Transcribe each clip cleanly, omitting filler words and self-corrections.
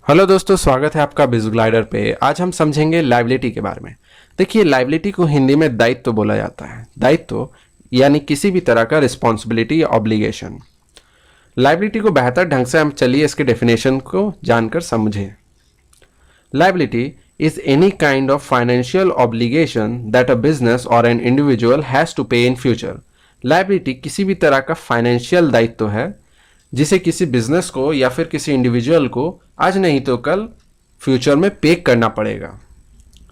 Hello दोस्तों, स्वागत है आपका बिज़ ग्लाइडर पे। आज हम समझेंगे लायबिलिटी के बारे में। देखिए, लायबिलिटी को हिंदी में दायित्व बोला जाता है। दायित्व यानी किसी भी तरह का रिस्पॉन्सिबिलिटी या ऑब्लिगेशन। लायबिलिटी को बेहतर ढंग से हम चलिए इसके डेफिनेशन को जानकर समझें। Liability is any kind of financial obligation that a business or an individual has to pay in future. Liability किसी भी तरह का फाइनेंशियल दायित्व है जिसे किसी बिजनेस को या फिर किसी इंडिविजुअल को आज नहीं तो कल फ्यूचर में पे करना पड़ेगा।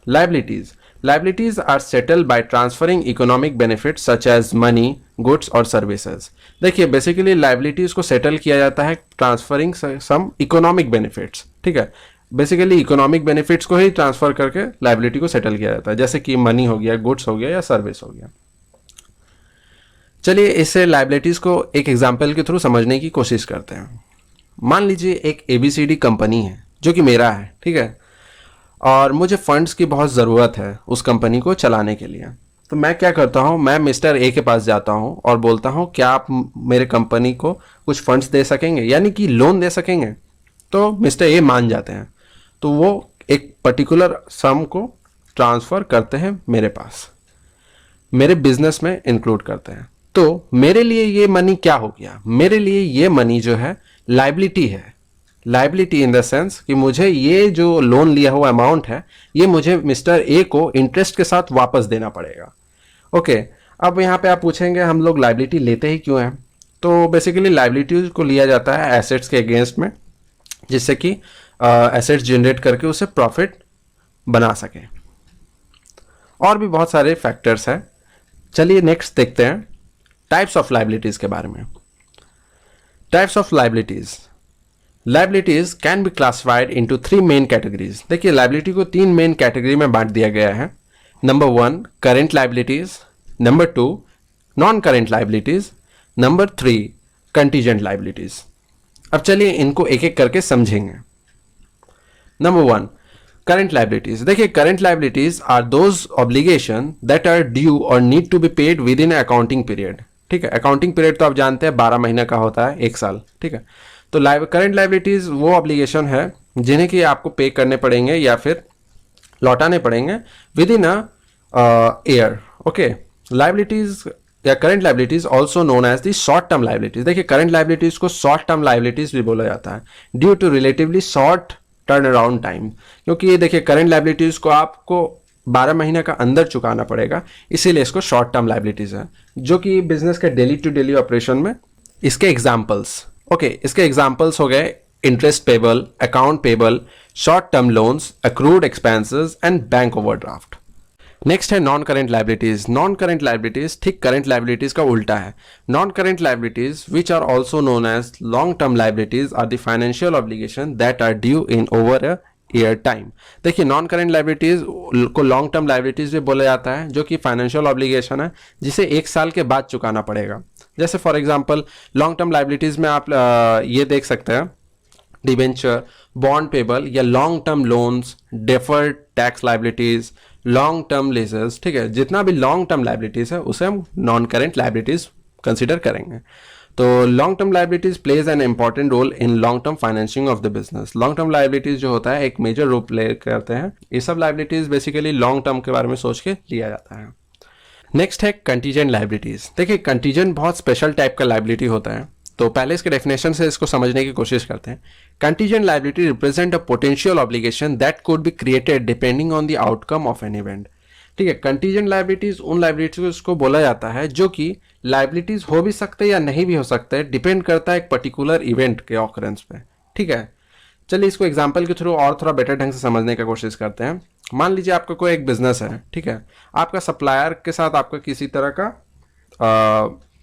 Liabilities are settled by transferring economic benefits such as money, goods और सर्विसेज। देखिए, बेसिकली लायबिलिटीज को सेटल किया जाता है ट्रांसफरिंग सम इकोनॉमिक बेनिफिट्स। ठीक है, बेसिकली इकोनॉमिक बेनिफिट्स को ही ट्रांसफर करके लायबिलिटी को सेटल किया जाता है, जैसे कि मनी हो गया, गुड्स हो गया या सर्विस हो गया। चलिए इससे लायबिलिटीज को एक एग्जाम्पल के थ्रू समझने की कोशिश करते हैं। मान लीजिए एक ABCD कंपनी है जो कि मेरा है, ठीक है, और मुझे फंड्स की बहुत ज़रूरत है उस कंपनी को चलाने के लिए। तो मैं क्या करता हूँ, मैं मिस्टर ए के पास जाता हूँ और बोलता हूँ क्या आप मेरे कंपनी को कुछ फंड्स दे सकेंगे, यानी कि लोन दे सकेंगे। तो मिस्टर ए मान जाते हैं, तो वो एक पर्टिकुलर सम को ट्रांसफ़र करते हैं मेरे पास, मेरे बिजनेस में इंक्लूड करते हैं। तो मेरे लिए ये मनी क्या हो गया? मेरे लिए ये मनी जो है लायबिलिटी है। लायबिलिटी इन द सेंस कि मुझे ये जो लोन लिया हुआ अमाउंट है ये मुझे मिस्टर ए को इंटरेस्ट के साथ वापस देना पड़ेगा। ओके, अब यहाँ पे आप पूछेंगे हम लोग लायबिलिटी लेते ही क्यों हैं? तो बेसिकली लायबिलिटी को लिया जाता है एसेट्स के अगेंस्ट में, जिससे कि एसेट्स जनरेट करके उसे प्रॉफिट बना सके। और भी बहुत सारे फैक्टर्स हैं। चलिए नेक्स्ट देखते हैं टाइप्स ऑफ लायबिलिटीज के बारे में। Types of liabilities can be classified into 3 main categories. देखिए, लायबिलिटी को 3 मेन कैटेगरी में बांट दिया गया है। Number 1 current liabilities, number 2 non current liabilities, number 3 contingent liabilities. अब चलिए इनको एक एक करके समझेंगे। Number 1 current liabilities. देखिए, current liabilities are those obligation that are due और need to be paid within accounting period. ठीक है, अकाउंटिंग पीरियड तो आप जानते हैं 12 महीने का होता है, 1 साल। ठीक है, तो करंट लायबिलिटीज वो ऑब्लिगेशन है जिन्हें कि आपको पे करने पड़ेंगे या फिर लौटाने पड़ेंगे within a year. Okay, liabilities या current liabilities also known as the short term liabilities. देखिए, करंट लायबिलिटीज को शॉर्ट टर्म लायबिलिटीज भी बोला जाता है due to relatively short turnaround time. क्योंकि ये देखिए, करंट लायबिलिटीज को आपको 12 महीने का अंदर चुकाना पड़ेगा, इसीलिए इसको शॉर्ट टर्म लायबिलिटीज है, जो कि बिजनेस के डेली टू डेली ऑपरेशन में इसके एग्जाम्पल्स। ओके, इसके एग्जाम्पल्स हो गए interest payable, account payable, short term loans, accrued expenses and bank overdraft. Next है non current liabilities. Non current liabilities ठीक करेंट लायबिलिटीज का उल्टा है। Non current liabilities which are also known as long term liabilities are the financial obligation that are due in over a year time. देखिए, non current liabilities को long term liabilities भी बोला जाता है, जो कि फाइनेंशियल ऑब्लिगेशन है जिसे 1 साल के बाद चुकाना पड़ेगा। जैसे for example long term liabilities में आप ये देख सकते हैं डिबेंचर, बॉन्ड पेबल या long term loans, deferred tax liabilities, long term लीजेस। ठीक है, जितना भी लॉन्ग टर्म लायबिलिटीज है उसे हम नॉन करेंट लायबिलिटीज कंसिडर करेंगे। तो long term liabilities plays an important role in long term financing of the business. Long term liabilities जो होता है एक मेजर रोल प्ले करते हैं। ये सब लायबिलिटीज बेसिकली लॉन्ग टर्म के बारे में सोच के लिया जाता है। नेक्स्ट है कंटीजेंट लायबिलिटीज। देखिए, कंटीजेंट बहुत स्पेशल टाइप का लायबिलिटी होता है, तो पहले इसके डेफिनेशन से इसको समझने की कोशिश करते हैं। Contingent liability represent a potential obligation that could be created depending on the outcome of an event. ठीक है, कंटीजेंट लायबिलिटीज उन लायबिलिटीज को बोला जाता है जो कि लायबिलिटीज हो भी सकते या नहीं भी हो सकते, डिपेंड करता है एक पर्टिकुलर इवेंट के ऑकरेंस पे। ठीक है, चलिए इसको एग्जाम्पल के थ्रू और थोड़ा बेटर ढंग से समझने की कोशिश करते हैं। मान लीजिए आपका कोई एक बिजनेस है, ठीक है, आपका सप्लायर के साथ आपका किसी तरह का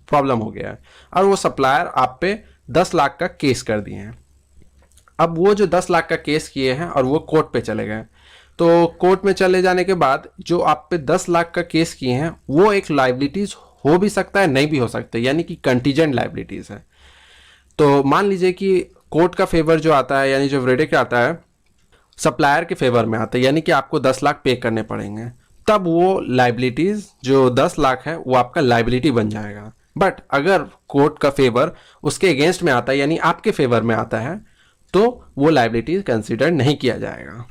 प्रॉब्लम हो गया है और वो सप्लायर आप पे 10 लाख का केस कर दिए हैं। अब वो जो 10 लाख का केस किए हैं और वो कोर्ट पे चले गए, तो कोर्ट में चले जाने के बाद जो आप पे 10 लाख का केस किए हैं वो एक लायबिलिटीज हो भी सकता है, नहीं भी हो सकता, यानी कि कंटीजेंट लायबिलिटीज है। तो मान लीजिए कि कोर्ट का फेवर जो आता है, यानी जो वर्डिक्ट आता है सप्लायर के फेवर में आता है, यानी कि आपको 10 लाख पे करने पड़ेंगे, तब वो लायबिलिटीज जो 10 लाख है वो आपका लायबिलिटी बन जाएगा। बट अगर कोर्ट का फेवर उसके अगेंस्ट में आता है, यानी आपके फेवर में आता है, तो वो लाइबिलिटी कंसिडर नहीं किया जाएगा।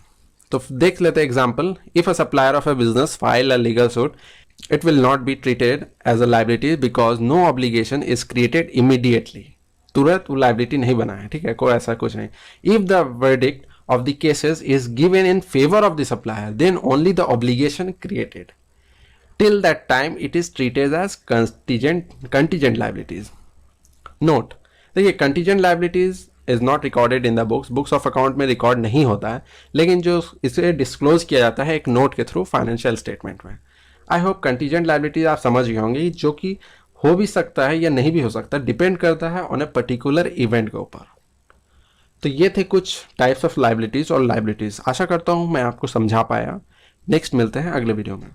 तो देख लेते example, if a supplier of a business file a legal suit, it will not be treated as a liability because no obligation is created immediately। तुरंत वो liability नहीं बना है, ठीक है, कोई ऐसा कुछ नहीं। If the verdict of the cases is given in favor of the supplier, then only the obligation created, till that time it is treated as contingent liabilities। Note, देखिए contingent liabilities is not recorded in the books of account में record नहीं होता है, लेकिन जो इसे disclose किया जाता है एक नोट के थ्रू फाइनेंशियल स्टेटमेंट में। आई होप कंटीजेंट लाइबिलिटीज आप समझ गए होंगे, जो कि हो भी सकता है या नहीं भी हो सकता, डिपेंड करता है ऑन ए पर्टिकुलर इवेंट के ऊपर। तो ये थे कुछ टाइप्स ऑफ लाइबिलिटीज और लाइबिलिटीज। आशा करता हूँ मैं आपको समझा पाया। नेक्स्ट मिलते हैं अगले वीडियो में।